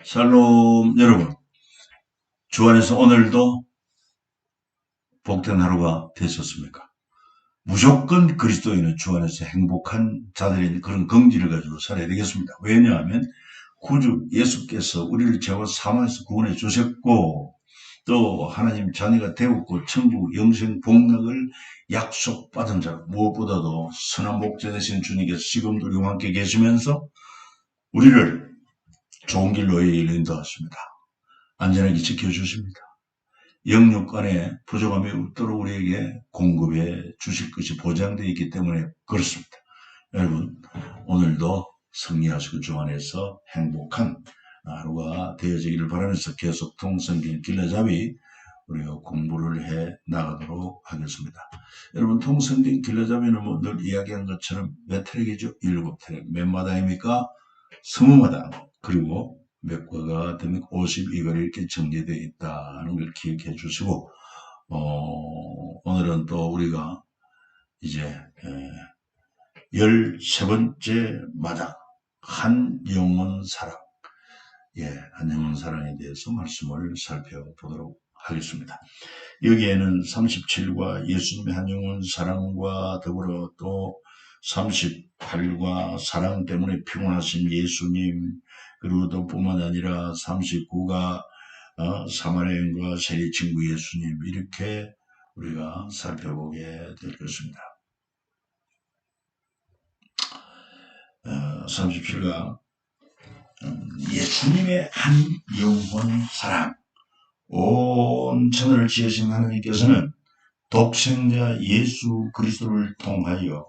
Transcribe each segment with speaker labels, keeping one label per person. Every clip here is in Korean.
Speaker 1: 샬롬 여러분, 주 안에서 오늘도 복된 하루가 되셨습니까? 무조건 그리스도인은 주 안에서 행복한 자들인 그런 긍지를 가지고 살아야 되겠습니다. 왜냐하면 구주 예수께서 우리를 죄와 사망에서 구원해 주셨고 또 하나님 자녀가 되었고 천국 영생 복락을 약속받은 자, 무엇보다도 선한 목자 되신 주님께서 지금도 우리와 함께 계시면서 우리를 좋은 길로 인도하십니다. 안전하게 지켜주십니다. 영육간에 부족함이 없도록 우리에게 공급해 주실 것이 보장되어 있기 때문에 그렇습니다. 여러분, 오늘도 승리하시고 주 안에서 행복한 하루가 되어지기를 바라면서 계속 통성경 길라잡이 우리가 공부를 해 나가도록 하겠습니다. 여러분, 통성경 길라잡이는 뭐 늘 이야기한 것처럼 몇 트랙이죠? 7트랙. 몇 마당입니까? 20마당. 그리고 몇 과가 되면 52과가 이렇게 정리되어 있다는 걸 기억해 주시고, 오늘은 또 우리가 이제 13번째 마당, 한 영혼 사랑, 한 영혼 사랑에 대해서 말씀을 살펴보도록 하겠습니다. 여기에는 37과 예수님의 한 영혼 사랑과 더불어 또 38과 사랑 때문에 피곤하신 예수님, 그리고 또 뿐만 아니라 39가 사마리아 여인과 세리 친구 예수님, 이렇게 우리가 살펴보게 될 것입니다. 37가 예수님의 한 영혼 사랑, 온 천하를 지으신 하나님께서는 독생자 예수 그리스도를 통하여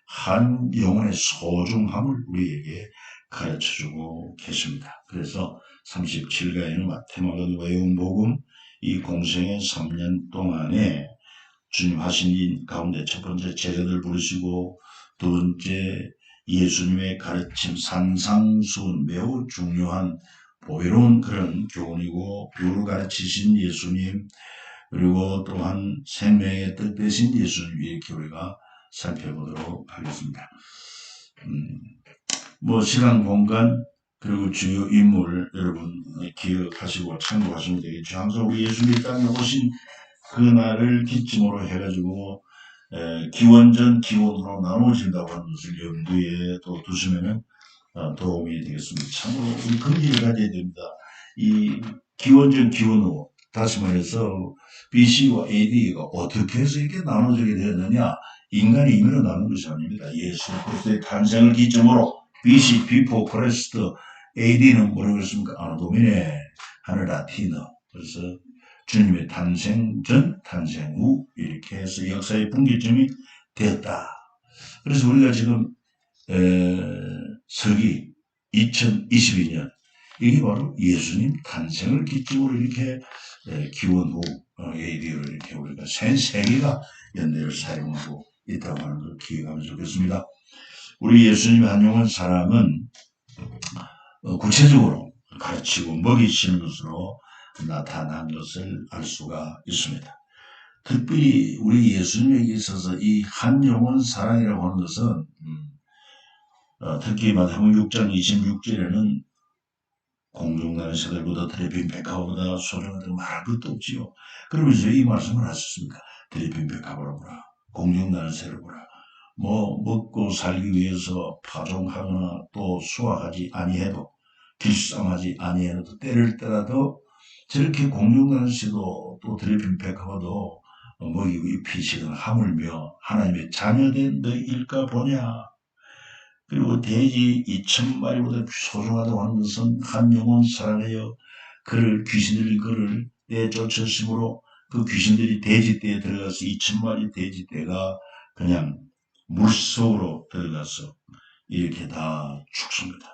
Speaker 1: 한 영혼의 소중함을 우리에게 가르쳐주고 계십니다. 그래서 37가에는 마태마가도 외운 복음, 이 공생의 3년 동안에 주님 하신 일 가운데 첫 번째 제자들 부르시고, 두 번째 예수님의 가르침 산상수훈, 매우 중요한 보배로운 그런 교훈이고, 뷰를 가르치신 예수님, 그리고 또한 생명의 뜻 되신 예수님, 이렇게 우리가 살펴보도록 하겠습니다. 시간, 공간, 그리고 주요 인물 여러분 기억하시고 참고하시면 되겠죠. 항상 우리 예수님이 땅에 오신 그날을 기점으로 해가지고 기원전 기원으로 나누어진다고 하는 것을 염두에 또 두시면 도움이 되겠습니다. 참으로 우리 긍지를 가져야 됩니다. 이 기원전 기원후, 다시 말해서 BC와 AD가 어떻게 해서 이렇게 나눠지게 되었느냐, 인간이 임의로 나눈 것이 아닙니다. 예수 그리스도의 탄생을 기점으로 BC, Before Christ, AD는 뭐라고 그랬습니까? 아노도미네, 하늘 라틴어. 그래서 주님의 탄생 전, 탄생 후, 이렇게 해서 역사의 분기점이 되었다. 그래서 우리가 지금 서기 2022년, 이게 바로 예수님 탄생을 기점으로 이렇게 기원 후 AD를 이렇게 우리가 새 세기가 연대를 사용하고 있다고 하는 걸 기억하면 좋겠습니다. 우리 예수님의 한 영혼 사랑은 구체적으로 가르치고 먹이시는 것으로 나타난 것을 알 수가 있습니다. 특별히 우리 예수님에게 있어서 이 한 영혼 사랑이라고 하는 것은 특히 마태복음 6장 26절에는 공중나는 새들보다 드레핀 백합보다 소중하다고 말할 것도 없지요. 그러면서 이 말씀을 하셨습니다. 드레핀 백합을 보라, 공중나는 새를 보라. 먹고 살기 위해서 파종하거나 또 수확하지 아니해도, 길쌈하지 아니해도, 때를 때라도 저렇게 공중나는 새도 또 드레핀 백합도 먹이고 입히시거나 하물며 하나님의 자녀된 너희일까 보냐. 그리고 돼지 2000마리보다 소중하다고 하는 것은 한 영혼 사랑하여 귀신들이 그를 내쫓으심으로 그 귀신들이 돼지떼에 들어가서 2000마리 돼지떼가 그냥 물속으로 들어가서 이렇게 다 죽습니다.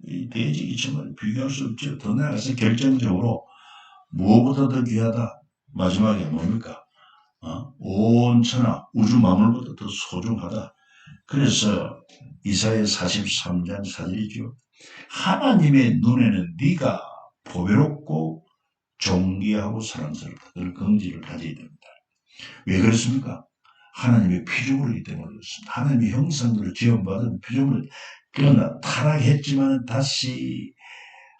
Speaker 1: 이 돼지 2000마리 비교할 수 없죠. 더 나아가서 결정적으로 무엇보다 더 귀하다. 마지막에 뭡니까? 온 천하 우주 만물보다 더 소중하다. 그래서 이사야 43장 4절이죠. 하나님의 눈에는 네가 보배롭고 존귀하고 사랑스럽다. 그런 긍지를 가져야 됩니다. 왜 그렇습니까? 하나님의 피조물이기 때문에 그렇습니다. 하나님의 형상대로 지원받은 피조물, 그러나 타락했지만 다시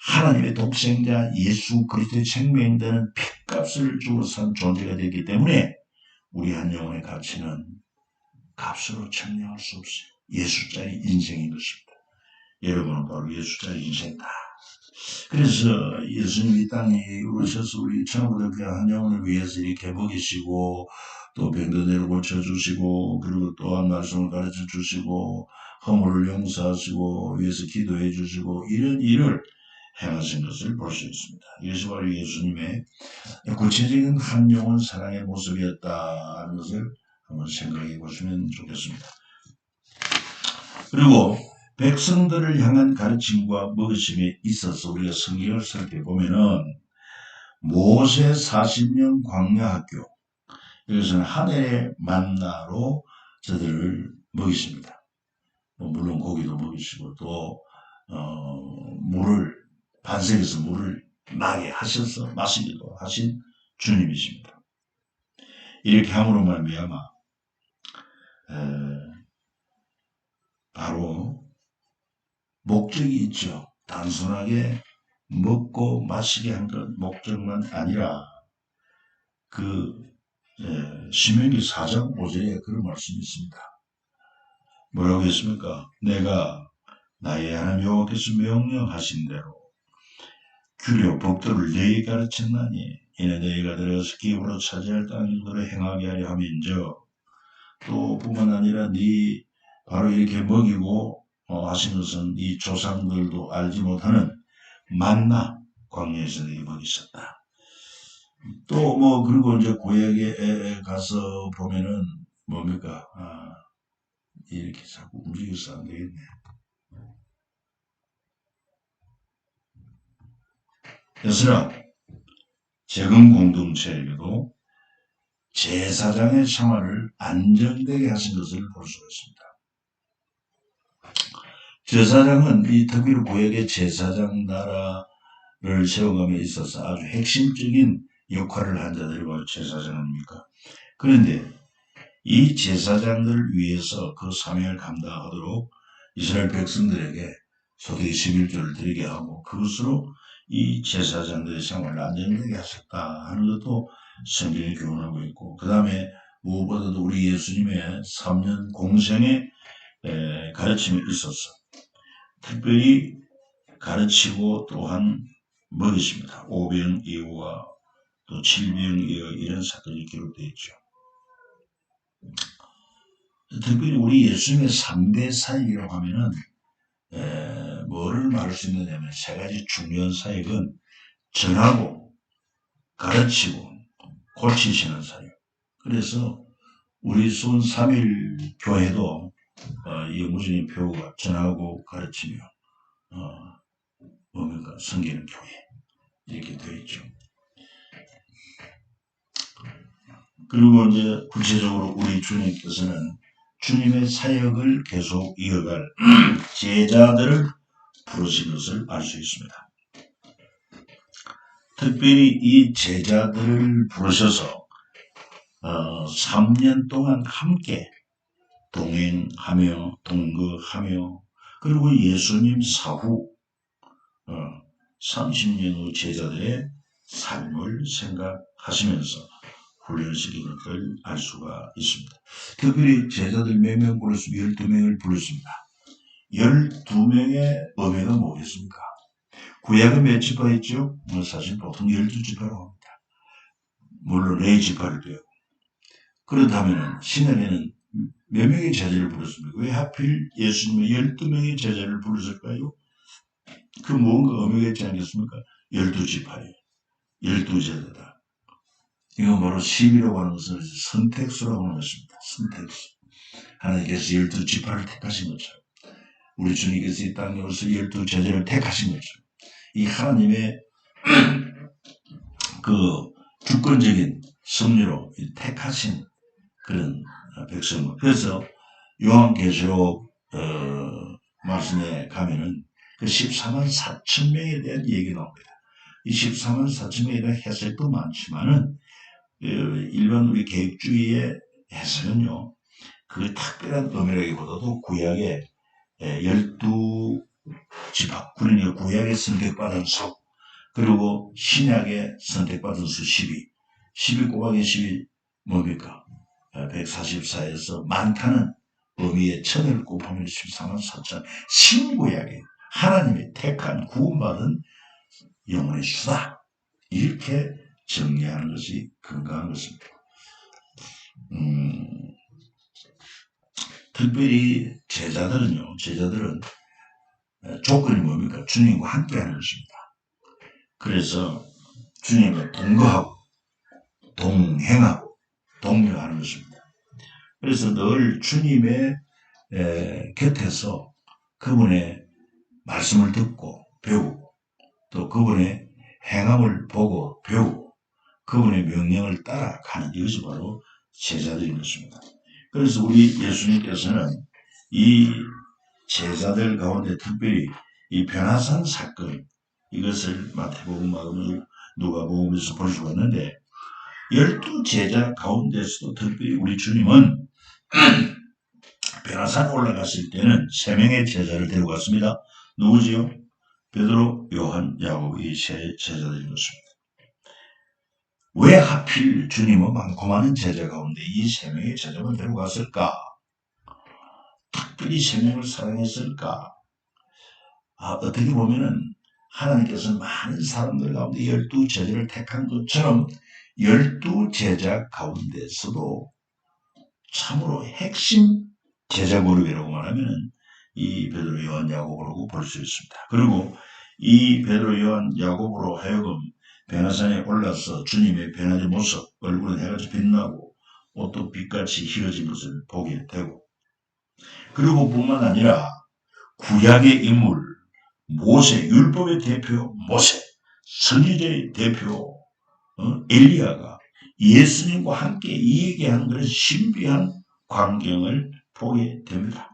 Speaker 1: 하나님의 독생자 예수 그리스도의 생명되는 핏값을 주고 산 존재가 되기 때문에 우리 한 영혼의 가치는 값으로 측량할 수 없어요. 예수자의 인생인 것입니다. 여러분은 바로 예수자의 인생이다. 그래서 예수님이 이 땅에 오셔서 우리 천국의 한 영혼을 위해서 이렇게 먹이시고 또 병든 고쳐주시고 그리고 또한 말씀을 가르쳐 주시고 허물을 용서하시고 위해서 기도해 주시고 이런 일을 행하신 것을 볼 수 있습니다. 이것이 바로 예수님의 구체적인 한 영혼 사랑의 모습이었다 하는 것을 한번 생각해 보시면 좋겠습니다. 그리고 백성들을 향한 가르침과 먹으심에 있어서 우리가 성경을 살펴보면은 모세 40년 광야 학교, 이것은 하늘의 만나로 저들을 먹이십니다. 물론 고기도 먹이시고 또 물을 반석에서 물을 나게 하셔서 마시기도 하신 주님이십니다. 이렇게 함으로 말미암아 바로 목적이 있죠. 단순하게 먹고 마시게 한 것 목적만 아니라 신명기 4장 5절에 그런 말씀이 있습니다. 뭐라고 했습니까? 내가 나의 하나님 여호와께서 명령하신 대로 규례 법도를 너희에게 가르쳤나니 이는 너희가 들어가서 기업으로 차지할 땅일도로 행하게 하려 함인즉 또 뿐만 아니라 네 바로 이렇게 먹이고 하신 것은 이 조상들도 알지 못하는 만나 광야에서 너희 먹이셨다. 또 그리고 이제 구약에 가서 보면은 뭡니까? 이렇게 자꾸 움직여서 안 되겠네. 그래서 재건 공동체에게도 제사장의 생활을 안정되게 하신 것을 볼 수가 있습니다. 제사장은 이 특별히 구약의 제사장 나라를 세워감에 있어서 아주 핵심적인 역할을 한 자들이 바로 제사장 아닙니까? 그런데 이 제사장들을 위해서 그 사명을 감당하도록 이스라엘 백성들에게 소득의 11조를 드리게 하고 그것으로 이 제사장들의 생활을 안정되게 하셨다 하는 것도 성경이 교훈하고 있고 그 다음에 무엇보다도 우리 예수님의 3년 공생의 가르침에 있어서 특별히 가르치고 또한 먹이십니다. 오병이어와 또 칠병이어 이런 사건이 기록되어 있죠. 특별히 우리 예수님의 3대 사역이라고 하면은 뭐를 말할 수 있느냐면 세 가지 중요한 사역은 전하고 가르치고 고치시는 사역. 그래서 우리 순 3일 교회도 이 무전의 표가 전하고 가르치며 뭡니까? 섬기는 교회 이렇게 되어 있죠. 그리고 이제 구체적으로 우리 주님께서는 주님의 사역을 계속 이어갈 제자들을 부르신 것을 알 수 있습니다. 특별히 이 제자들을 부르셔서 3년 동안 함께 동행하며 동거하며 그리고 예수님 사후 30년 후 제자들의 삶을 생각하시면서 훈련시키는 것을 알 수가 있습니다. 특별히 제자들 몇 명 불렀습니다. 12명을 불렀습니다. 12명의 의미가 뭐겠습니까? 구약은 몇 지파 있죠? 사실 보통 12지파라고 합니다. 물론 4지파를 빼고. 그렇다면 신약에는 몇 명의 제자를 불렀습니까? 왜 하필 예수님의 12명의 제자를 부르실까요? 그 뭔가 의미가 있지 않겠습니까? 12지파예요. 12제자다. 이건 바로 10이라고 하는 것은 선택수라고 하는 것입니다. 선택수. 하나님께서 12지파를 택하신 것처럼 우리 주님께서 이 땅에 오셔서 12제자를 택하신 것처럼 이 하나님의 그 주권적인 섭리로 택하신 그런 백성들. 그래서 요한계시록 말씀에 가면은 그 14만 4천 명에 대한 얘기 나옵니다. 이 14만 4천 명에 대한 해석도 많지만은 일반 우리 계획주의의 해석은요, 그 특별한 의미라기보다도 구약의 12 지파, 그러니까 구약에 선택받은 수, 그리고 신약에 선택받은 수 12. 12 곱하기 10이 뭡니까? 144에서 많다는 의미의 1000을 곱하면 14만 4천. 신구약에 하나님의 택한 구원받은 영혼의 수다. 이렇게 정리하는 것이 건강한 것입니다. 특별히 제자들은 조건이 뭡니까? 주님과 함께 하는 것입니다. 그래서 주님과 동거하고 동행하고 동료하는 것입니다. 그래서 늘 주님의 곁에서 그분의 말씀을 듣고 배우고 또 그분의 행함을 보고 배우고 그분의 명령을 따라가는 이것이 바로 제자들인 것입니다. 그래서 우리 예수님께서는 이 제자들 가운데 특별히 이 변화산 사건 이것을 마태복음, 마가복음, 누가복음에서 볼 수가 있는데 12제자 가운데서도 특별히 우리 주님은 변화산 올라갔을 때는 3명의 제자를 데리고 갔습니다. 누구지요? 베드로, 요한, 야곱 이 세 제자들인 것입니다. 왜 하필 주님은 많고 많은 제자 가운데 이 3명의 제자만 데리고 갔을까? 특별히 3명을 사랑했을까? 어떻게 보면은 하나님께서는 많은 사람들 가운데 12제자를 택한 것처럼 12제자 가운데서도 참으로 핵심 제자 그룹이라고 말하면은 이 베드로, 요한, 야고보라고 볼 수 있습니다. 그리고 이 베드로, 요한, 야고보로 하여금 변화산에 올라서 주님의 변화된 모습, 얼굴은 해같이 빛나고 옷도 빛같이 희어진 것을 보게 되고 그리고 뿐만 아니라 구약의 인물, 모세, 율법의 대표 모세, 선지자의 대표 엘리야가 예수님과 함께 얘기하는 그런 신비한 광경을 보게 됩니다.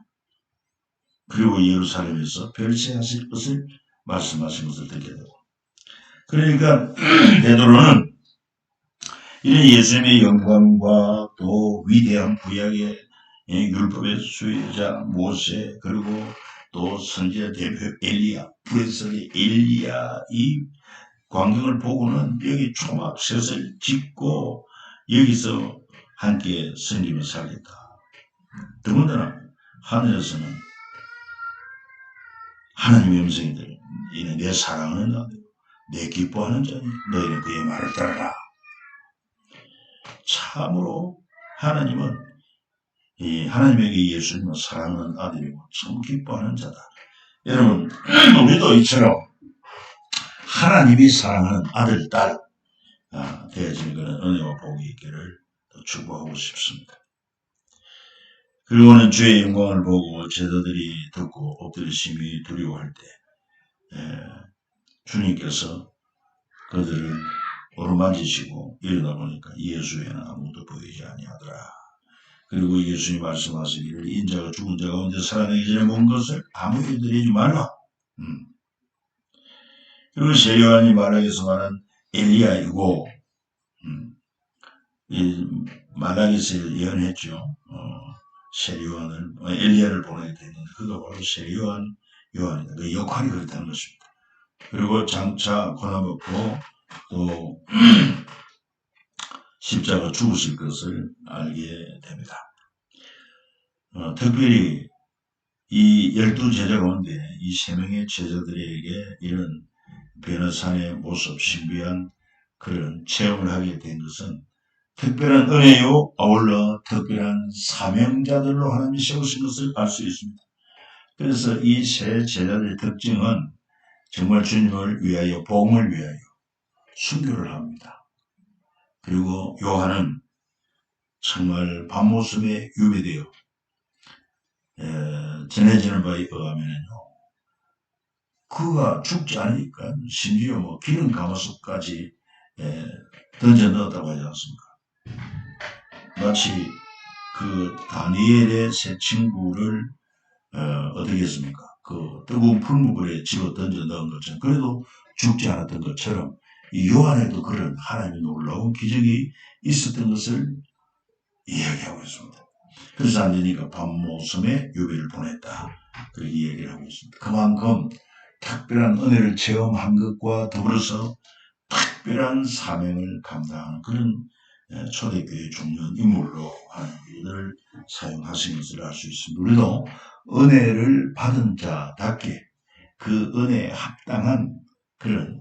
Speaker 1: 그리고 예루살렘에서 별세하실 것을 말씀하신 것을 듣게 되고 그러니까 베드로는 이런 예수님의 영광과 또 위대한 구약의 율법의 수혜자 모세 그리고 또 선지자 대표 엘리야, 불에서의 엘리야 이 광경을 보고는 여기 초막셋을 짓고 여기서 함께 섬기며 살겠다. 더군다나 하늘에서는 하나님의 음성이들 이는 내 사랑하는 자들 내 기뻐하는 자니 너희는 그의 말을 따르라. 참으로 하나님은 하나님에게 예수님은 사랑하는 아들이고 참 기뻐하는 자다. 여러분 우리도 이처럼 하나님이 사랑하는 아들, 딸 되어지는 그런 은혜와 복이 있기를 축복하고 싶습니다. 그리고는 주의 영광을 보고 제자들이 듣고 엎드려 심히 두려워할 때 주님께서 그들을 어루만지시고 일어나 보니까 예수 외에는 아무도 보이지 아니하더라. 그리고 예수님이 말씀하시기를 인자가 죽은 자 가운데 살아나기 전에 본 것을 아무에게 드리지 말라. 그리고 세요한이 말하기에서 말한 엘리야이고 이 말라기에서 예언했죠. 세요한을 엘리야를 보내게 됐는데 그가 바로 세요한 요한이다. 그 역할이 그렇다는 것입니다. 그리고 장차 고난받고 또 십자가 죽으실 것을 알게 됩니다. 특별히 이 12제자 가운데 이 3명의 제자들에게 이런 변화산의 모습, 신비한 그런 체험을 하게 된 것은 특별한 은혜요 아울러 특별한 사명자들로 하나님이 세우신 것을 알 수 있습니다. 그래서 이 세 제자들의 특징은 정말 주님을 위하여 복음을 위하여 순교를 합니다. 그리고 요한은 정말 밤모습에 유배되어 전해지는 바에 의하면요 그가 죽지 않으니까 심지어 뭐 기름 가마솥까지 던져 넣었다고 하지 않습니까? 마치 그 다니엘의 세 친구를 어떻게 했습니까? 그 뜨거운 풀무불에 집어 던져 넣은 것처럼 그래도 죽지 않았던 것처럼 이 요한에도 그런 하나님의 놀라운 기적이 있었던 것을 이야기하고 있습니다. 그래서 안 되니까 밤모섬에 유배를 보냈다. 그렇게 얘기를 하고 있습니다. 그만큼 특별한 은혜를 체험한 것과 더불어서 특별한 사명을 감당하는 그런 초대교회의 중요한 인물로 하나님을 사용하신 것을 알 수 있습니다. 우리도 은혜를 받은 자답게 그 은혜에 합당한 그런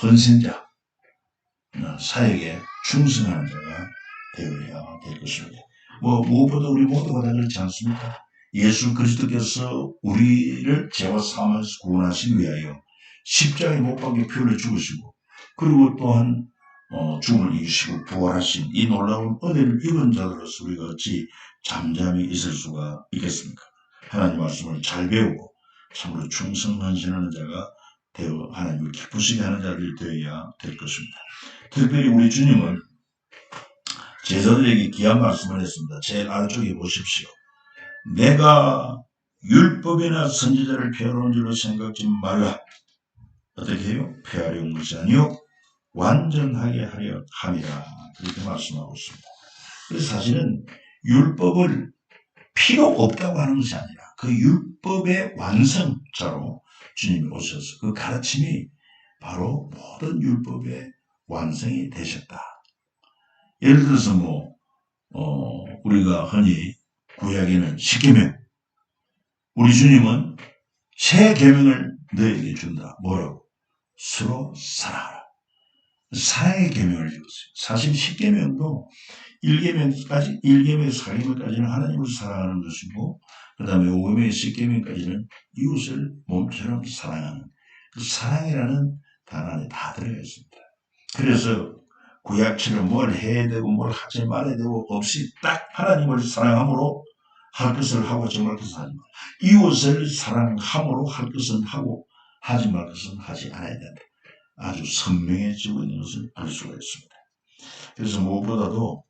Speaker 1: 헌신자, 사역에 충성하는 자가 되어야 될 것입니다. 무엇보다 우리 모두가 다 그렇지 않습니까? 예수 그리스도께서 우리를 죄와 사망에서 구원하시기 위하여 십자가에 못 박혀 피 흘려 죽으시고, 그리고 또한 죽음을 이기시고 부활하신 이 놀라운 은혜를 입은 자들로서 우리가 어찌 잠잠히 있을 수가 있겠습니까? 하나님 말씀을 잘 배우고 참으로 충성헌신하는 자가 되어 하나님을 기쁘시게 하는 자들이 되어야 될 것입니다. 특별히 우리 주님은 제자들에게 귀한 말씀을 했습니다. 제일 아래쪽에 보십시오. 내가 율법이나 선지자를 폐하려는 줄로 생각지 말라. 어떻게 해요? 폐하려는 것이 아니요 완전하게 하려 함이라. 그렇게 말씀하고 있습니다. 그래서 사실은 율법을 필요 없다고 하는 것이 아니라 그 율법의 완성자로 주님이 오셔서 그 가르침이 바로 모든 율법의 완성이 되셨다. 예를 들어서 우리가 흔히 구약에는 십계명, 우리 주님은 새 계명을 너에게 준다. 뭐라고? 서로 사랑하라. 사랑의 계명을 주었어요. 사실 십계명도 1계명에서 4계명까지는 하나님을 사랑하는 것이고, 그 다음에 5계명에서 10계명까지는 이웃을 몸처럼 사랑하는 그 사랑이라는 단어 안에 다 들어가 있습니다. 그래서 구약처럼 뭘 해야 되고 뭘 하지 말아야 되고 없이 딱 하나님을 사랑함으로 할 것을 하고 하지 말 것을 하지 말. 이웃을 사랑함으로 할 것은 하고 하지 말 것은 하지 않아야 된다. 아주 선명해지고 있는 것을 알 수가 있습니다. 그래서 무엇보다도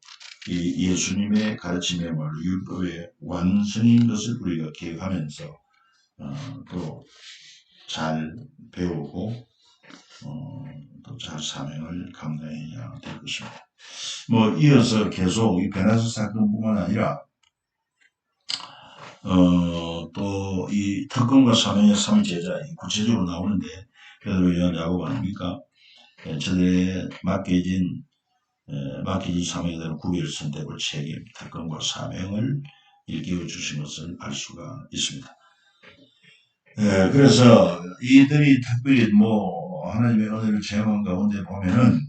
Speaker 1: 이 예수님의 가르침이야말로 율법의 완성인 것을 우리가 기억하면서 또 잘 배우고 또 잘 사명을 감당해야 될 것입니다. 이어서 계속 이 베나스 사건뿐만 아니라 또 이 특권과 사명의 3제자 구체적으로 나오는데, 베드로, 요한, 야고보 아닙니까? 저들의 맡겨진 사명에 대한 구별 선택을 책임, 특권과 사명을 일깨워 주신 것을 알 수가 있습니다. 그래서 이들이 특별히 하나님의 은혜를 체험한 가운데 보면은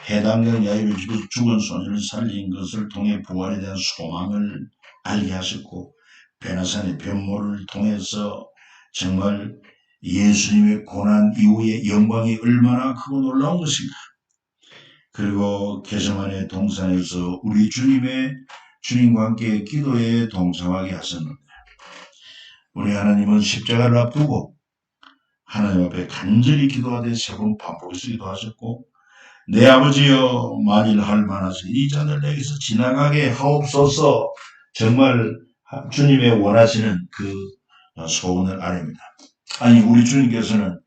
Speaker 1: 해당된 야이로 죽은 소년을 살린 것을 통해 부활에 대한 소망을 알게 하셨고, 베나산의 변모를 통해서 정말 예수님의 고난 이후의 영광이 얼마나 크고 놀라운 것인가. 그리고 게세마네 동산에서 우리 주님과 함께 기도에 동참하게 하셨는데, 우리 하나님은 십자가를 앞두고 하나님 앞에 간절히 기도하되 3번 반복해서 기도하셨고, 내 아버지여 만일 할 만하시 이 잔을 내게서 지나가게 하옵소서. 정말 주님의 원하시는 그 소원을 아닙니다. 아니, 우리 주님께서는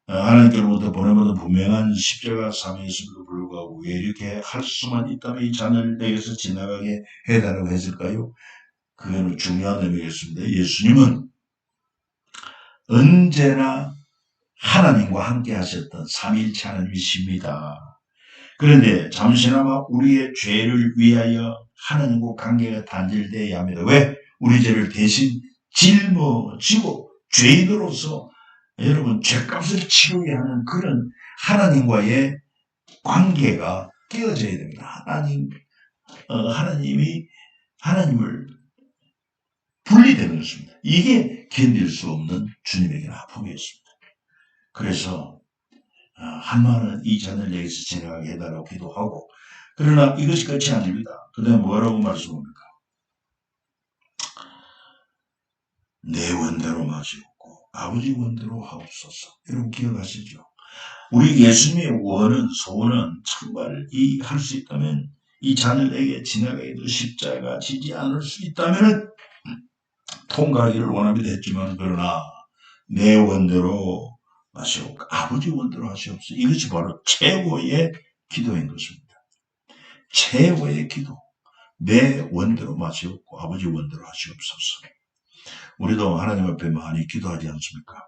Speaker 1: 하나님께로부터 보내받은 분명한 십자가 사명이 있음에도 불구하고 왜 이렇게 할 수만 있다면 이 잔을 내게서 지나가게 해달라고 했을까요? 그거는 중요한 의미겠습니다. 예수님은 언제나 하나님과 함께 하셨던 삼위일체 하나님이십니다. 그런데 잠시나마 우리의 죄를 위하여 하나님과 관계가 단절되어야 합니다. 왜? 우리 죄를 대신 짊어지고 죄인으로서 여러분 죄값을 치르게 하는 그런 하나님과의 관계가 깨어져야 됩니다. 하나님이 하나님을 분리되는 것입니다. 이게 견딜 수 없는 주님에게는 아픔이었습니다. 그래서 한마는 이 잔을 내게서 지나가게 해달라고 기도하고, 그러나 이것이 끝이 아닙니다. 그 다음에 뭐라고 말씀합니까? 내 원대로 마시옵고 아버지 원대로 하옵소서. 여러분 기억하시죠? 우리 예수님의 소원은 정말 할 수 있다면 이 잔을 내게 지나가게도 십자가 지지 않을 수 있다면 통과하기를 원합니다 했지만, 그러나 내 원대로 마시옵고 아버지 원대로 하시옵소서. 이것이 바로 최고의 기도인 것입니다. 최고의 기도. 내 원대로 마시옵고 아버지 원대로 하시옵소서. 우리도 하나님 앞에 많이 기도하지 않습니까?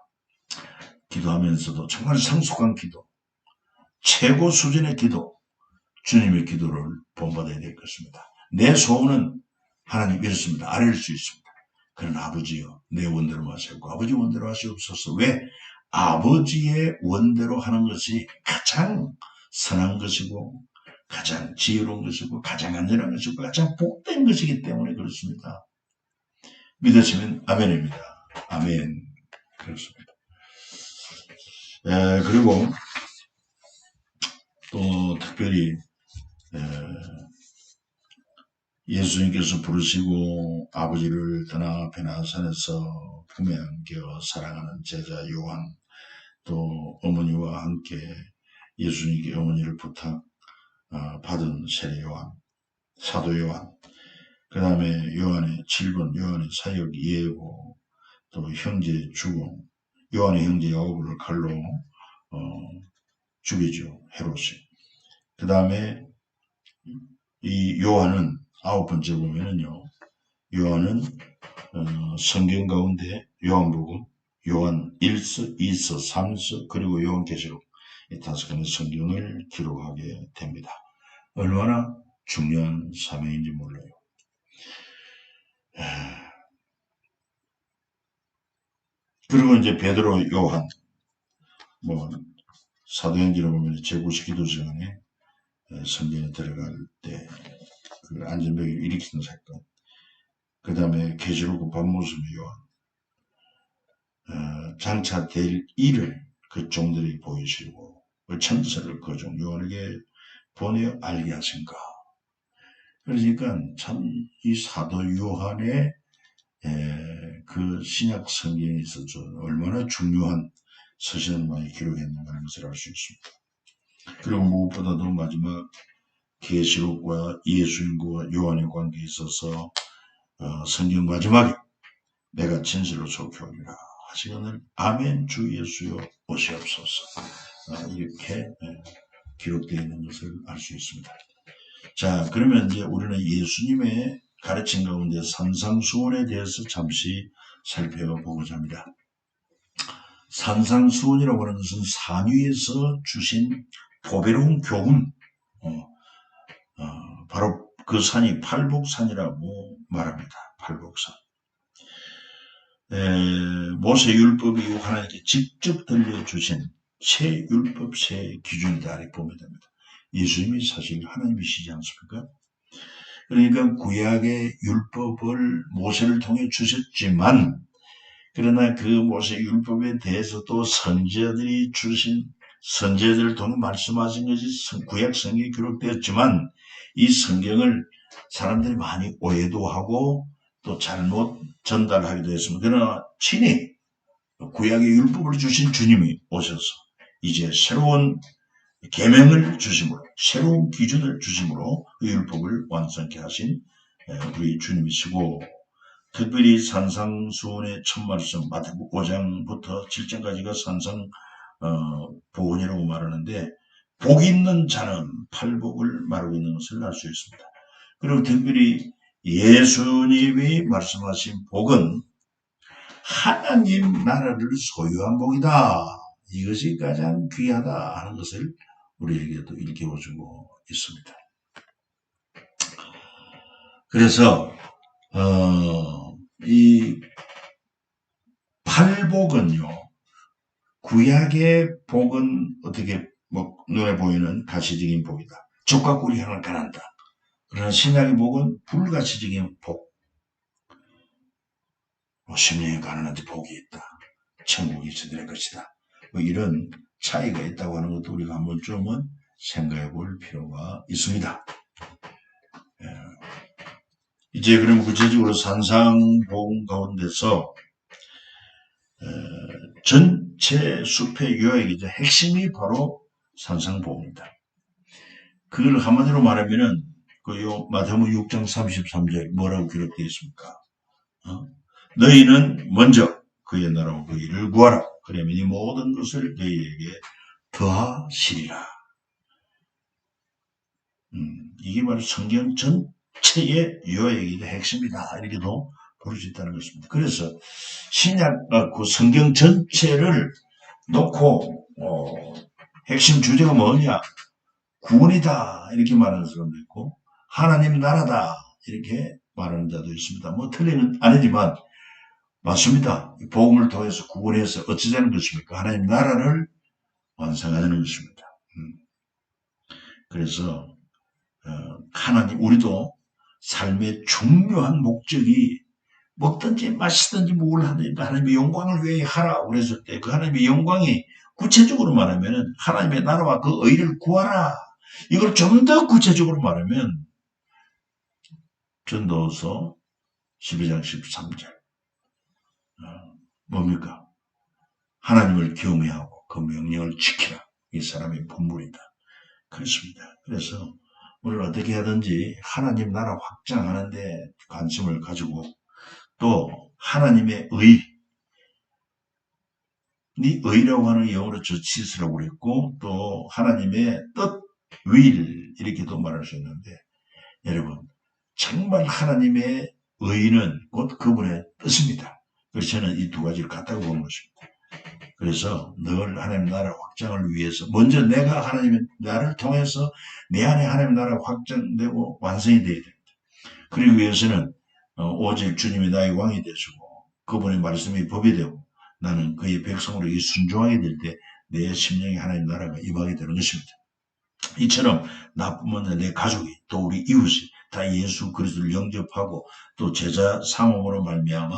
Speaker 1: 기도하면서도 정말 성숙한 기도, 최고 수준의 기도, 주님의 기도를 본받아야 될 것입니다. 내 소원은 하나님 이렇습니다. 아뢰일 수 있습니다. 그러나 아버지요, 내 원대로 마시옵고 아버지 원대로 하시옵소서. 왜? 아버지의 원대로 하는 것이 가장 선한 것이고 가장 지혜로운 것이고 가장 안전한 것이고 가장 복된 것이기 때문에 그렇습니다. 믿으시면 아멘입니다. 아멘. 그렇습니다. 그리고 또 특별히 예수님께서 부르시고 아버지를 떠나 베나산에서 품에 안겨 사랑하는 제자 요한, 또 어머니와 함께 예수님께 어머니를 부탁 받은 세례 요한, 사도 요한, 그 다음에 요한의 7번 요한의 사역 예고, 또 형제 주공, 요한의 형제 야고보를 칼로 죽이죠. 헤롯이. 그 다음에 이 요한은 9번째 보면은요, 요한은 성경 가운데 요한복음, 요한 1서, 2서, 3서, 그리고 요한계시록 이 5권의 성경을 기록하게 됩니다. 얼마나 중요한 사명인지 몰라요. 그리고 이제 베드로, 요한, 사도행전을 보면 제9식 기도 시간에 성전에 들어갈 때 그 안전병을 일으키는 사건, 그 다음에 계시록 반모습의 요한, 장차 될 일을 그 종들에게 보이시고 그 천사를 그 종 요한에게 보내어 알게 하신가. 그러니까 참 이 사도 요한의 그 신약 성경에 있어서 얼마나 중요한 서신을 많이 기록했는가 하는 것을 알 수 있습니다. 그리고 무엇보다도 마지막 계시록과 예수님과 요한의 관계에 있어서 성경 마지막에 내가 진실로 속회하리라 하시거늘 아멘 주 예수여 오시옵소서. 이렇게 기록되어 있는 것을 알 수 있습니다. 자, 그러면 이제 우리는 예수님의 가르침 가운데 산상수훈에 대해서 잠시 살펴보고자 합니다. 산상수훈이라고 하는 것은 산 위에서 주신 보배로운 교훈, 바로 그 산이 팔복산이라고 말합니다. 팔복산. 모세율법이 하나님께 직접 들려주신 새 율법, 새 기준이다 이렇게 보면 됩니다. 예수님이 사실 하나님이시지 않습니까? 그러니까 구약의 율법을 모세를 통해 주셨지만, 그러나 그 모세 율법에 대해서도 선지자들이 주신 선지자들을 통해 말씀하신 것이 구약 성경에 기록되었지만, 이 성경을 사람들이 많이 오해도 하고 또 잘못 전달하기도 했습니다. 그러나 친히 구약의 율법을 주신 주님이 오셔서 이제 새로운 계명을 주심으로, 새로운 기준을 주심으로 그 율법을 완성케 하신 우리 주님이시고, 특별히 산상수훈의 첫 말씀 마태복음 5장부터 7장까지가 산상보훈이라고 말하는데, 복 있는 자는 팔복을 말하고 있는 것을 알 수 있습니다. 그리고 특별히 예수님이 말씀하신 복은 하나님 나라를 소유한 복이다. 이것이 가장 귀하다 하는 것을 우리에게도 일깨워주고 있습니다. 그래서 이 팔복은요, 구약의 복은 어떻게 눈에 보이는 가시적인 복이다. 족과 꿀이 향을 가난다. 그러나 신약의 복은 불가시적인 복. 10년이 가난한데 복이 있다. 천국이 저들의 것이다. 이런 차이가 있다고 하는 것도 우리가 한번 좀은 생각해 볼 필요가 있습니다. 이제 그럼 구체적으로 산상보훈 가운데서 전체 숲의 요약이죠. 핵심이 바로 산상보훈이다. 그걸 한마디로 말하면은 마태복음 6장 33절 뭐라고 기록되어 있습니까? 너희는 먼저 그의 나라와 그 일을 구하라. 그러면 이 모든 것을 너희에게 더하시리라. 이게 바로 성경 체의 요약이 핵심이다. 이렇게도 볼 수 있다는 것입니다. 그래서 신약, 그 성경 전체를 놓고, 핵심 주제가 뭐냐? 구원이다. 이렇게 말하는 사람도 있고, 하나님 나라다. 이렇게 말하는 자도 있습니다. 뭐 틀리는 아니지만, 맞습니다. 복음을 통해서 구원해서 어찌되는 것입니까? 하나님 나라를 완성하는 것입니다. 그래서 하나님, 우리도 삶의 중요한 목적이 먹든지 마시든지 뭘 하든지 하나님의 영광을 위해 하라 그랬을 때 그 하나님의 영광이 구체적으로 말하면 하나님의 나라와 그 의를 구하라. 이걸 좀 더 구체적으로 말하면 전도서 12장 13절 뭡니까? 하나님을 경외하고 그 명령을 지키라. 이 사람의 본분이다. 그렇습니다. 그래서 우리를 어떻게 하든지 하나님 나라 확장하는 데 관심을 가지고 또 하나님의 의, 네 의라고 하는 영어로 저치스라고 그랬고 또 하나님의 뜻, will 이렇게도 말할 수 있는데 여러분 정말 하나님의 의는 곧 그분의 뜻입니다. 그래서 저는 이 두 가지를 같다고 보는 것입니다. 그래서 늘 하나님 나라 확장을 위해서 먼저 내가 하나님의 나라를 통해서 내 안에 하나님 나라가 확장되고 완성이 되어야 됩니다. 그러기 위해서는 오직 주님이 나의 왕이 되시고 그분의 말씀이 법이 되고 나는 그의 백성으로 순종하게 될 때 내 심령에 하나님 나라가 임하게 되는 것입니다. 이처럼 나뿐만 아니라 내 가족이 또 우리 이웃이 다 예수 그리스도를 영접하고 또 제자 삼음으로 말미암아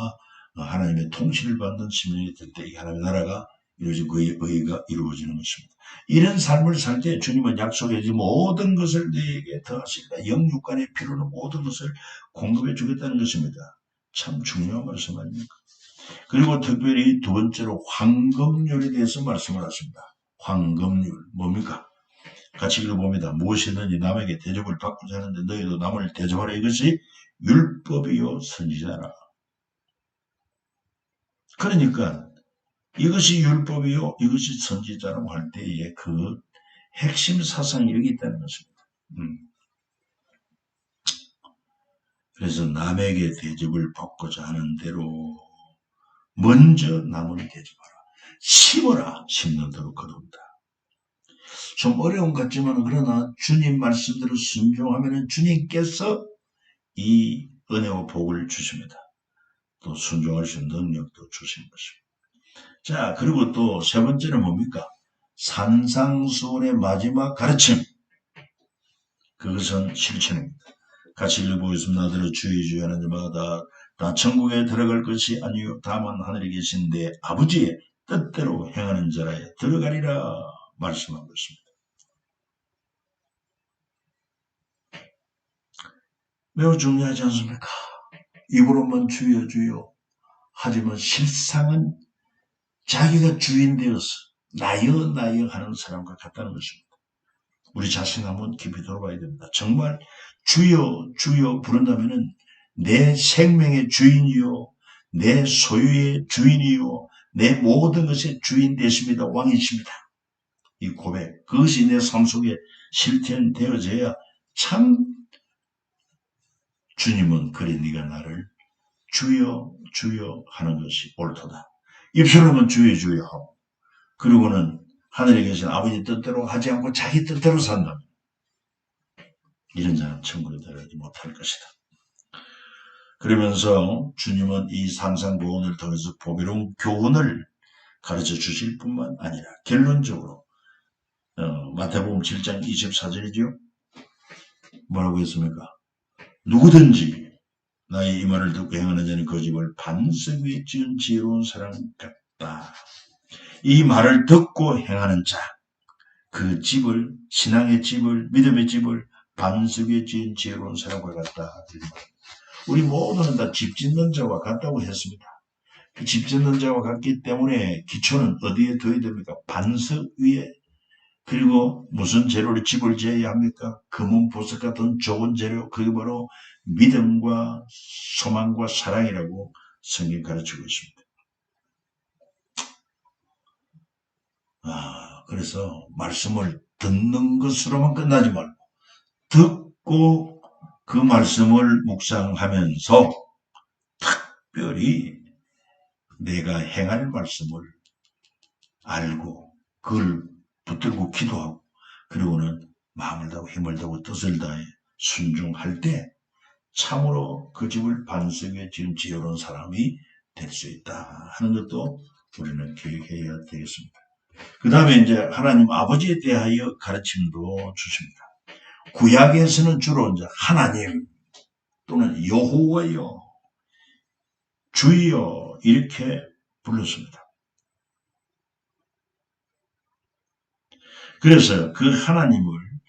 Speaker 1: 하나님의 통치를 받는 심령이 될 때 이 하나님의 나라가 이루어지고 그의 의가 이루어지는 것입니다. 이런 삶을 살 때 주님은 약속해 준 모든 것을 너에게 더하시리라. 영육간의 필요는 모든 것을 공급해 주겠다는 것입니다. 참 중요한 말씀 아닙니까? 그리고 특별히 두 번째로 황금률에 대해서 말씀을 하십니다. 황금률 뭡니까? 같이 읽어봅니다. 무엇이든지 남에게 대접을 받고자 하는데 너희도 남을 대접하라. 이것이 율법이요 선지자라. 그러니까 이것이 율법이요 이것이 선지자라고 할 때에 그 핵심 사상이 여기 있다는 것입니다. 그래서 남에게 대접을 받고자 하는 대로 먼저 남을 대접하라. 심어라. 심는 대로 거둔다. 좀 어려운 것 같지만 그러나 주님 말씀대로 순종하면 주님께서 이 은혜와 복을 주십니다. 또 순종할 수 있는 능력도 주신 것입니다. 자, 그리고 또 세 번째는 뭡니까? 산상수훈의 마지막 가르침. 그것은 실천입니다. 같이 읽어보겠습니다. 나더러 주의 하는 자마다 다 천국에 들어갈 것이 아니요 다만 하늘에 계신 내 아버지의 뜻대로 행하는 자라에 들어가리라 말씀하고 있습니다. 매우 중요하지 않습니까? 입으로만 주여 주여 하지만 실상은 자기가 주인 되어서 나여 나여 하는 사람과 같다는 것입니다. 우리 자신 한번 깊이 돌아봐야 됩니다. 정말 주여 주여 부른다면 내 생명의 주인이요 내 소유의 주인이요 내 모든 것의 주인 되십니다. 왕이십니다. 이 고백 그것이 내 삶 속에 실현되어져야 참 주님은 그래 네가 나를 주여 주여 하는 것이 옳도다. 입술로만 주여 주여 하고 그리고는 하늘에 계신 아버지 뜻대로 하지 않고 자기 뜻대로 산다면 이런 자는 천국에 들어가지 못할 것이다. 그러면서 주님은 이 상상보훈을 통해서 보배로운 교훈을 가르쳐 주실 뿐만 아니라 결론적으로 마태복음 7장 24절이죠. 뭐라고 했습니까? 누구든지 나의 이 말을 듣고 행하는 자는 그 집을 반석 위에 지은 지혜로운 사람 같다. 이 말을 듣고 행하는 자, 그 집을 신앙의 집을 믿음의 집을 반석 위에 지은 지혜로운 사람과 같다. 우리 모두는 다 집 짓는 자와 같다고 했습니다. 그 집 짓는 자와 같기 때문에 기초는 어디에 둬야 됩니까? 반석 위에. 그리고 무슨 재료로 집을 지어야 합니까? 금은 보석 같은 좋은 재료, 그게 바로 믿음과 소망과 사랑이라고 성경이 가르치고 있습니다. 그래서 말씀을 듣는 것으로만 끝나지 말고 듣고 그 말씀을 묵상하면서 특별히 내가 행할 말씀을 알고 그걸 붙들고 기도하고 그리고는 마음을 다하고 힘을 다하고 뜻을 다해 순종할 때 참으로 그 집을 반석 위에 지은 지혜로운 사람이 될 수 있다 하는 것도 우리는 기억해야 되겠습니다. 그 다음에 이제 하나님 아버지에 대하여 가르침도 주십니다. 구약에서는 주로 이제 하나님 또는 여호와여 주여 이렇게 불렀습니다. 그래서 그 하나님을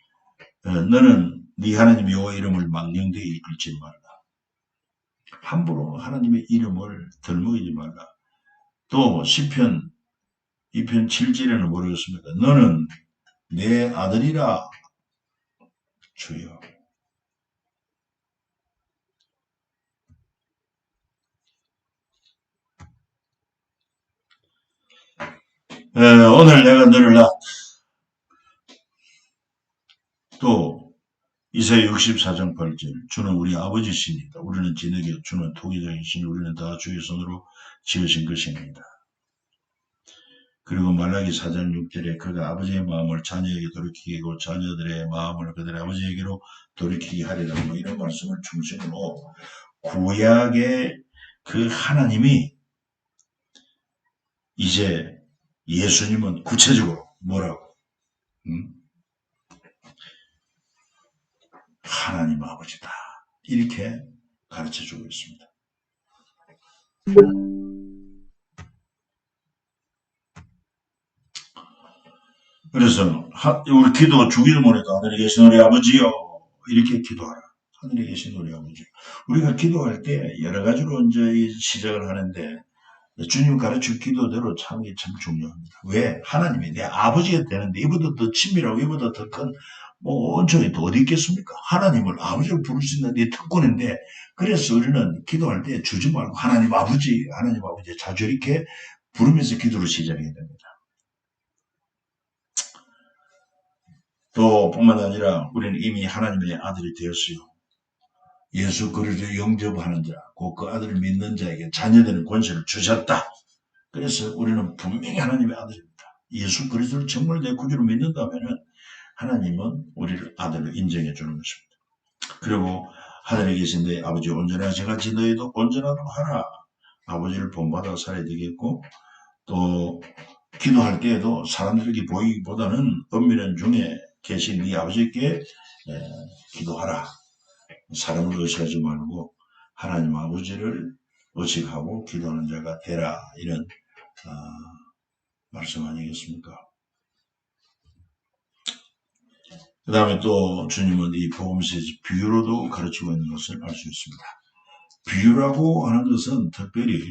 Speaker 1: 너는 네 하나님 여호와 이름을 망령되이 읽지 말라. 함부로 하나님의 이름을 덜먹이지 말라. 또 시편 2편 7절에는 모르겠습니까? 너는 내 아들이라 주여. 오늘 내가 너를 또 이사야 64장 8절 주는 우리 아버지시니까 우리는 진에게 주는 토기장이시니 우리는 다 주의 손으로 지으신 것입니다. 그리고 말라기 4장 6절에 그가 아버지의 마음을 자녀에게 돌이키게 하고 자녀들의 마음을 그들의 아버지에게로 돌이키게 하리라 뭐 이런 말씀을 중심으로 구약의 그 하나님이 이제 예수님은 구체적으로 뭐라고? 하나님 아버지다. 이렇게 가르쳐주고 있습니다. 그래서 우리 기도 주기도문에도 하늘에 계신 우리 아버지요 이렇게 기도하라. 하늘에 계신 우리 아버지. 우리가 기도할 때 여러 가지로 이제 시작을 하는데 주님 가르친 기도대로 참는 게 참 중요합니다. 왜? 하나님이 내 아버지가 되는데 이보다 더 친밀하고 이보다 더 큰 온전히 더 어디 있겠습니까? 하나님을 아버지로 부를 수 있는 네 특권인데 그래서 우리는 기도할 때 주지 말고 하나님 아버지 자주 이렇게 부르면서 기도를 시작해야 됩니다. 또 뿐만 아니라 우리는 이미 하나님의 아들이 되었어요. 예수 그리스도를 영접하는 자, 곧 그 아들을 믿는 자에게 자녀되는 권세를 주셨다. 그래서 우리는 분명히 하나님의 아들입니다. 예수 그리스도를 정말 내 구주로 믿는다면 하나님은 우리를 아들로 인정해 주는 것입니다. 그리고 하늘에 계신 내 아버지 온전하신 같이 너희도 온전하도록 하라. 아버지를 본받아 살아야 되겠고 또 기도할 때에도 사람들에게 보이기보다는 은밀한 중에 계신 네 아버지께 기도하라. 사람을 의식하지 말고 하나님 아버지를 의식하고 기도하는 자가 되라. 이런 말씀 아니겠습니까? 그 다음에 또 주님은 이 복음서에서 비유로도 가르치고 있는 것을 알 수 있습니다. 비유라고 하는 것은 특별히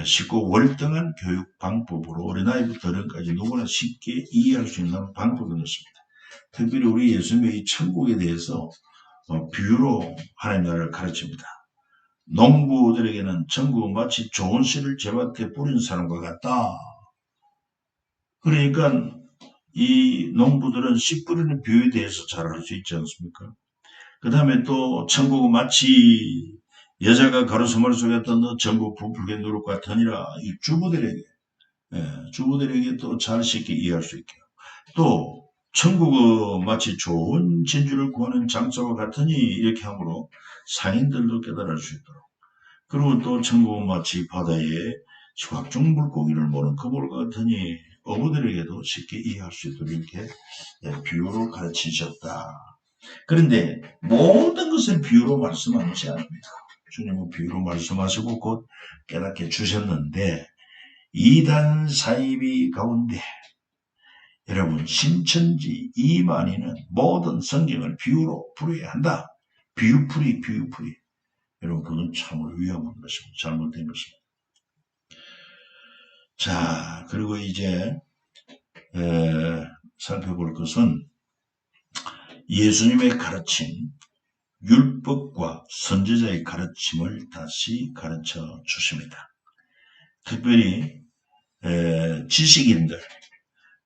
Speaker 1: 쉽고 월등한 교육 방법으로 어린아이부터 어른까지 누구나 쉽게 이해할 수 있는 방법이 있습니다. 특별히 우리 예수님의 이 천국에 대해서 비유로 하나님 나라를 가르칩니다. 농부들에게는 천국은 마치 좋은 씨를 제밭에 뿌린 사람과 같다. 그러니까 이 농부들은 씨 뿌리는 비유에 대해서 잘 알 수 있지 않습니까? 그 다음에 또 천국은 마치 여자가 가로수말 속에 떴는 전부 부풀게 누룩 같으니라. 이 주부들에게 또 잘 쉽게 이해할 수 있게. 또 천국은 마치 좋은 진주를 구하는 장사와 같으니 이렇게 함으로 상인들도 깨달을 수 있도록. 그리고 또 천국은 마치 바다에 각종 물고기를 모는 그물과 같으니 어부들에게도 쉽게 이해할 수 있도록 이렇게 비유로 가르치셨다. 그런데 모든 것을 비유로 말씀하는 것이 아닙니다. 주님은 비유로 말씀하시고 곧 깨닫게 주셨는데 이단 사이비 가운데 여러분 신천지 이만희는 모든 성경을 비유로 풀어야 한다. 비유풀이. 여러분 그건 참으로 위험한 것입니다. 잘못된 것입니다. 자 그리고 이제 살펴볼 것은 예수님의 가르침 율법과 선지자의 가르침을 다시 가르쳐 주십니다. 특별히 지식인들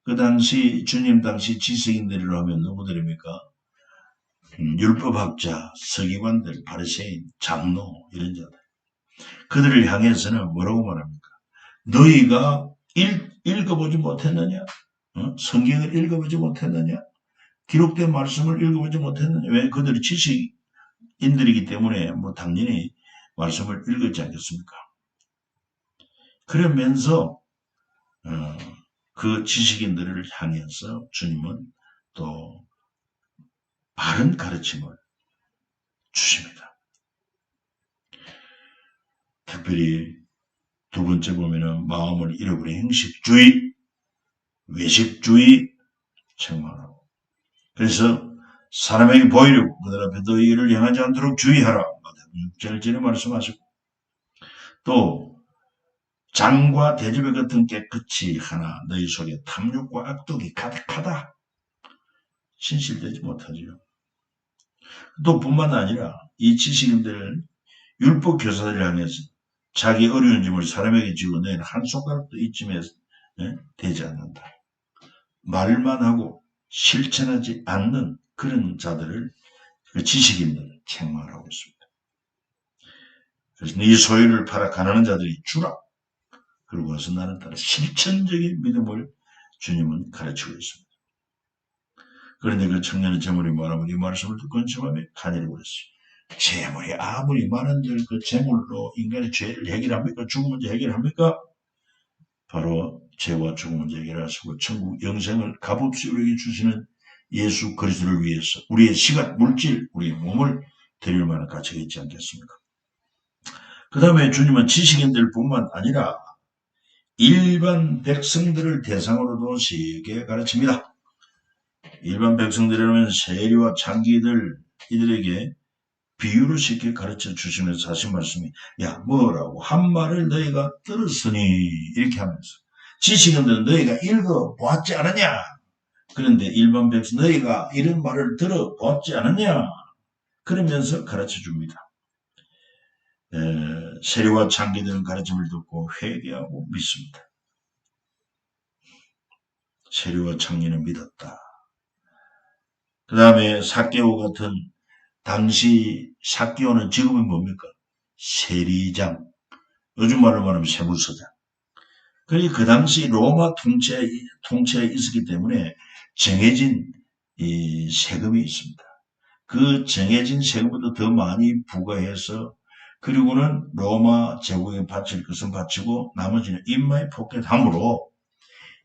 Speaker 1: 그 당시 주님 당시 지식인들이라고 하면 누구들입니까? 율법학자, 서기관들, 바리새인, 장로 이런 자들 그들을 향해서는 뭐라고 말합니까? 너희가 읽어보지 못했느냐? 성경을 읽어보지 못했느냐? 기록된 말씀을 읽어보지 못했느냐? 왜? 그들이 지식인들이기 때문에 뭐 당연히 말씀을 읽었지 않겠습니까? 그러면서 그 지식인들을 향해서 주님은 또 바른 가르침을 주십니다. 특별히 두 번째 보면은 마음을 잃어버린 행식주의, 외식주의 책망하고 그래서 사람에게 보이려고 그들 앞에 너희를 향하지 않도록 주의하라. 6절에 말씀하시고 또 장과 대접의 같은 깨끗이 하나 너희 속에 탐욕과 악독이 가득하다. 신실되지 못하지요. 또 뿐만 아니라 이 지식인들 율법 교사들을 향해서 자기 어려운 짐을 사람에게 지고 너희는 한 손가락도 이쯤에 되지 않는다. 말만 하고 실천하지 않는 그런 자들을 그 지식인들을 책망하고 있습니다. 그래서 네 소유를 팔아 가난한 자들이 주라. 그러고 와서 나는 따라 실천적인 믿음을 주님은 가르치고 있습니다. 그런데 그 청년의 재물이 말하면 이 말씀을 듣고 근심하며 간이를 버렸어요. 재물이 아무리 많은들 그 재물로 인간의 죄를 해결합니까? 죽음 문제 해결합니까? 바로 죄와 죽음 문제 해결하시고 천국 영생을 값없이 우리에게 주시는 예수 그리스도를 위해서 우리의 시간, 물질, 우리의 몸을 드릴 만한 가치가 있지 않겠습니까? 그 다음에 주님은 지식인들 뿐만 아니라 일반 백성들을 대상으로도 세게 가르칩니다. 일반 백성들이라면 세리와 창기들 이들에게 비유를 쉽게 가르쳐 주시면서 하신 말씀이 야 뭐라고 한 말을 너희가 들었으니 이렇게 하면서 지식인들은 너희가 읽어보았지 않았냐? 그런데 일반 백성 너희가 이런 말을 들어보았지 않았냐? 그러면서 가르쳐 줍니다. 세리와 창기들은 가르침을 듣고 회개하고 믿습니다. 세리와 창기는 믿었다. 그 다음에 삭개오 같은 당시 삭개오는 직업이 뭡니까? 세리장. 요즘 말로 말하면 세무서장. 그러니까 그 당시 로마 통치에 있었기 때문에 정해진 이 세금이 있습니다. 그 정해진 세금보다 더 많이 부과해서 그리고는 로마 제국에 바칠 것은 바치고 나머지는 인마에 포켓함으로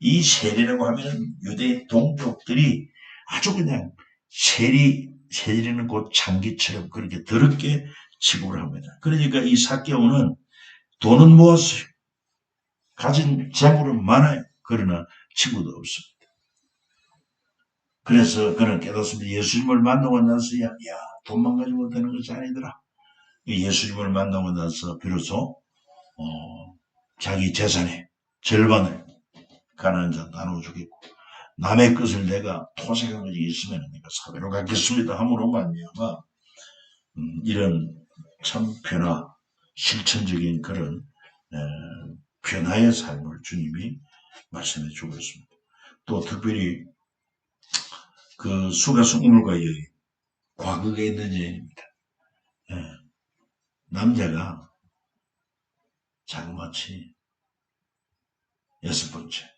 Speaker 1: 이 세리라고 하면 유대 동족들이 아주 그냥 세리는 곧 장기처럼 그렇게 더럽게 취급을 합니다. 그러니까 이 삭개오는 돈은 모았어요. 가진 재물은 많아요. 그러나 친구도 없습니다. 그래서 그는 깨닫습니다. 예수님을 만나고 나서 야 돈만 가지고 되는 것이 아니더라. 예수님을 만나고 나서 비로소 자기 재산의 절반을 가난한 자 나눠주겠고 남의 것을 내가 토색한 것이 있으면 내가 사배로 갖겠습니다. 함으로 말미암아 이런 참 변화, 실천적인 그런 변화의 삶을 주님이 말씀해 주고 있습니다. 또 특별히 그 수가수 우물과 여인, 과거에 있는 여인입니다. 남자가 자그마치 6번째.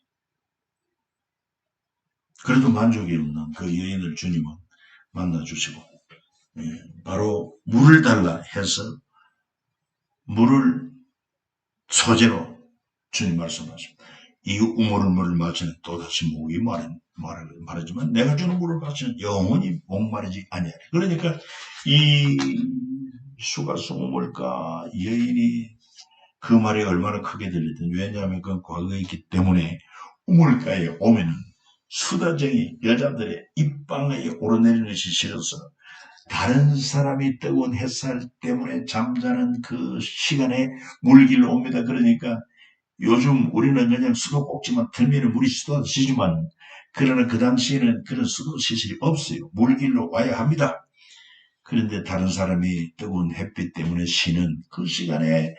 Speaker 1: 그래도 만족이 없는 그 여인을 주님은 만나주시고 바로 물을 달라 해서 물을 소재로 주님 말씀하십니다. 이 우물을 마시는 또다시 목이 마르지만 내가 주는 물을 마시는 영원히 목마르지 아니하리. 그러니까 이 수가수 우물가 여인이 그 말이 얼마나 크게 들리든 왜냐하면 그건 과거에 있기 때문에 우물가에 오면은 수다쟁이 여자들의 입방에 오르내리는 것이 싫어서 다른 사람이 뜨거운 햇살 때문에 잠자는 그 시간에 물길로 옵니다. 그러니까 요즘 우리는 그냥 수도꼭지만 들면 물이 쏟아지지만 그러나 그 당시에는 그런 수도 시설이 없어요. 물길로 와야 합니다. 그런데 다른 사람이 뜨거운 햇빛 때문에 쉬는 그 시간에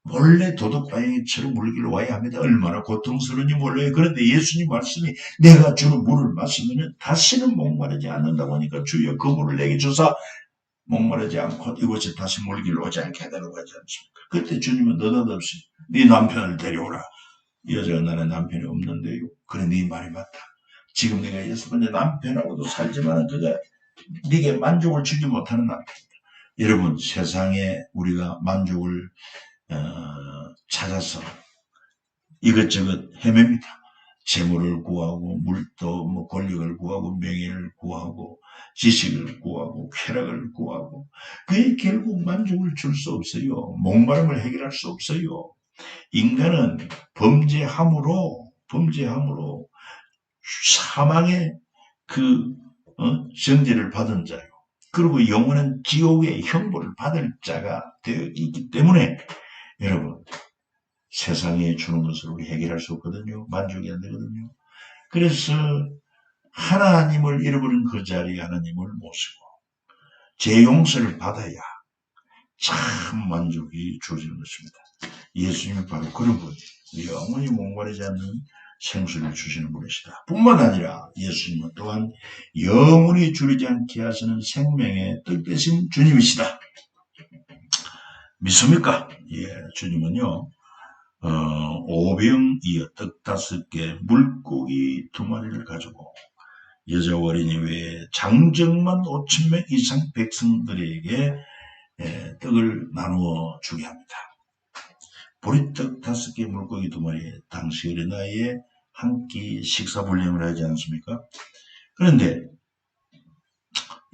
Speaker 1: 몰래 도둑바위처럼 물길로 와야 합니다. 얼마나 고통스러운지 몰라요. 그런데 예수님 말씀이 내가 주는 물을 마시면 다시는 목마르지 않는다고 하니까 주여 그 물을 내게 주사 목마르지 않고 이곳에 다시 물길로 오지 않게 해달라고 하지 않습니까? 그때 주님은 느닷없이 네 남편을 데려오라. 이 여자가 나는 남편이 없는데요. 그래 네 말이 맞다. 지금 내가 여섯 번째 남편하고도 살지만 그가 네게 만족을 주지 못하는 남편이다. 여러분 세상에 우리가 만족을 찾아서 이것저것 헤맵니다. 재물을 구하고 물도 뭐 권력을 구하고 명예를 구하고 지식을 구하고 쾌락을 구하고 그게 결국 만족을 줄 수 없어요. 목마름을 해결할 수 없어요. 인간은 범죄함으로 사망의 그 정죄를 받은 자요. 그리고 영원한 지옥의 형벌을 받을 자가 되어 있기 때문에 여러분 세상에 주는 것을 우리 해결할 수 없거든요. 만족이 안 되거든요. 그래서 하나님을 잃어버린 그 자리에 하나님을 모시고 제 용서를 받아야 참 만족이 주어지는 것입니다. 예수님은 바로 그런 분이에요. 영원히 목마르지 않는 생수를 주시는 분이시다. 뿐만 아니라 예수님은 또한 영원히 줄이지 않게 하시는 생명의 뜻 되신 주님이시다. 믿습니까? 예, 주님은요. 오병이어 떡 5개 물고기 2마리를 가지고 여자 어린이 외에 장정만 5,000명 이상 백성들에게 떡을 나누어 주게 합니다. 보리떡 5개 물고기 2마리 당시 어린아이에 한 끼 식사 분량을 하지 않습니까? 그런데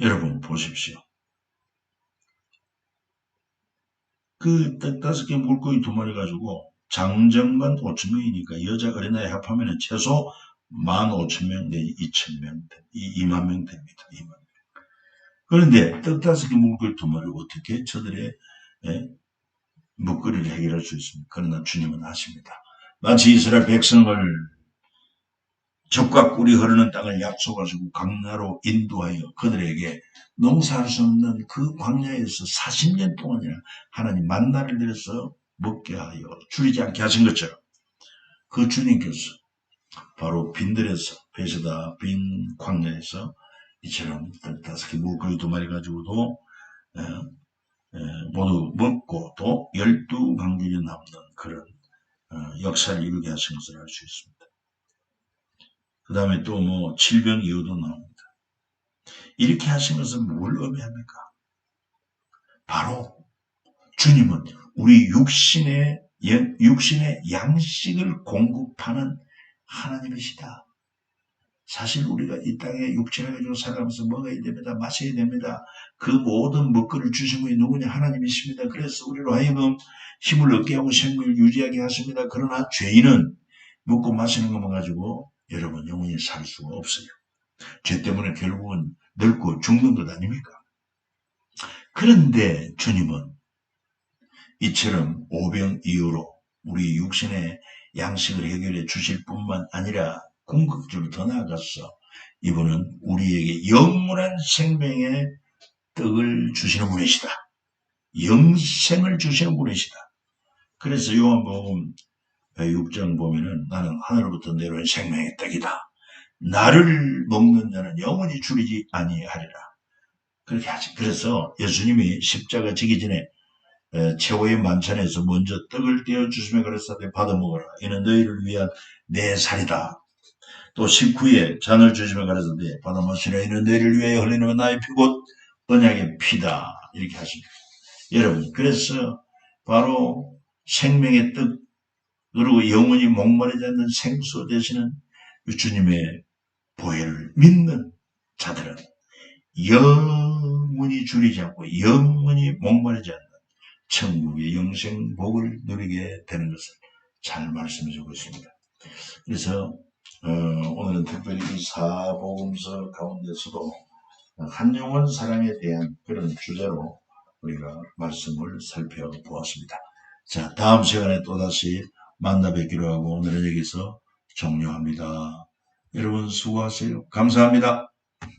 Speaker 1: 여러분 보십시오. 그 떡 5개 물고기 2마리 가지고 장정만 5,000명이니까 여자 어린아이 합하면 최소 15,000명 내지 2,000명, 2만 명 됩니다. 2만 명. 그런데 떡 5개 물고기 2마리 어떻게 저들의 먹거리를 해결할 수 있습니까? 그러나 주님은 아십니다. 마치 이스라엘 백성을 젖과 꿀이 흐르는 땅을 약속하시고 광야로 인도하여 그들에게 농사할 수 없는 그 광야에서 40년 동안이나 하나님 만나를 내려서 먹게 하여 줄이지 않게 하신 것처럼 그 주님께서 바로 빈들에서 베세다 빈 광야에서 이처럼 5개 물고기 2마리 가지고도 모두 먹고 또 12강줄이 남는 그런 역사를 이루게 하신 것을 알 수 있습니다. 그 다음에 또 뭐 질병 이유도 나옵니다. 이렇게 하신 것은 뭘 의미합니까? 바로 주님은 우리 육신의 양식을 공급하는 하나님이시다. 사실 우리가 이 땅에 육체를 가지고 살아가면서 먹어야 됩니다. 마셔야 됩니다. 그 모든 먹거리를 주신 분이 누구냐? 하나님이십니다. 그래서 우리로 하여금 힘을 얻게 하고 생명을 유지하게 하십니다. 그러나 죄인은 먹고 마시는 것만 가지고 여러분 영원히 살 수가 없어요. 죄 때문에 결국은 늙고 죽는 것 아닙니까? 그런데 주님은 이처럼 오병이어로 우리 육신의 양식을 해결해 주실 뿐만 아니라 궁극적으로 더 나아가서 이분은 우리에게 영원한 생명의 떡을 주시는 분이시다. 영생을 주시는 분이시다. 그래서 요한복음 6장 보면은 나는 하늘로부터 내려온 생명의 떡이다. 나를 먹는 자는 영원히 줄이지 아니하리라. 그렇게 하지. 그래서 예수님이 십자가 지기 전에 최후의 만찬에서 먼저 떡을 떼어주시며 그랬사대 받아 먹어라. 이는 너희를 위한 내 살이다. 또 식후에 잔을 주시며 가라사대 받아 마시라. 이는 너희를 위하여 흘리는 나의 피 곧 언약의 피다. 이렇게 하십니다. 여러분 그래서 바로 생명의 떡 그리고 영원히 목마르지 않는 생수 되시는 주님의 보혜를 믿는 자들은 영원히 줄이지 않고 영원히 목마르지 않는 천국의 영생 복을 누리게 되는 것을 잘 말씀해 주고 있습니다. 그래서 오늘은 특별히 이 사복음서 가운데서도 한 영혼 사랑에 대한 그런 주제로 우리가 말씀을 살펴보았습니다. 자, 다음 시간에 또다시 만나 뵙기로 하고 오늘은 여기서 종료합니다. 여러분 수고하세요. 감사합니다.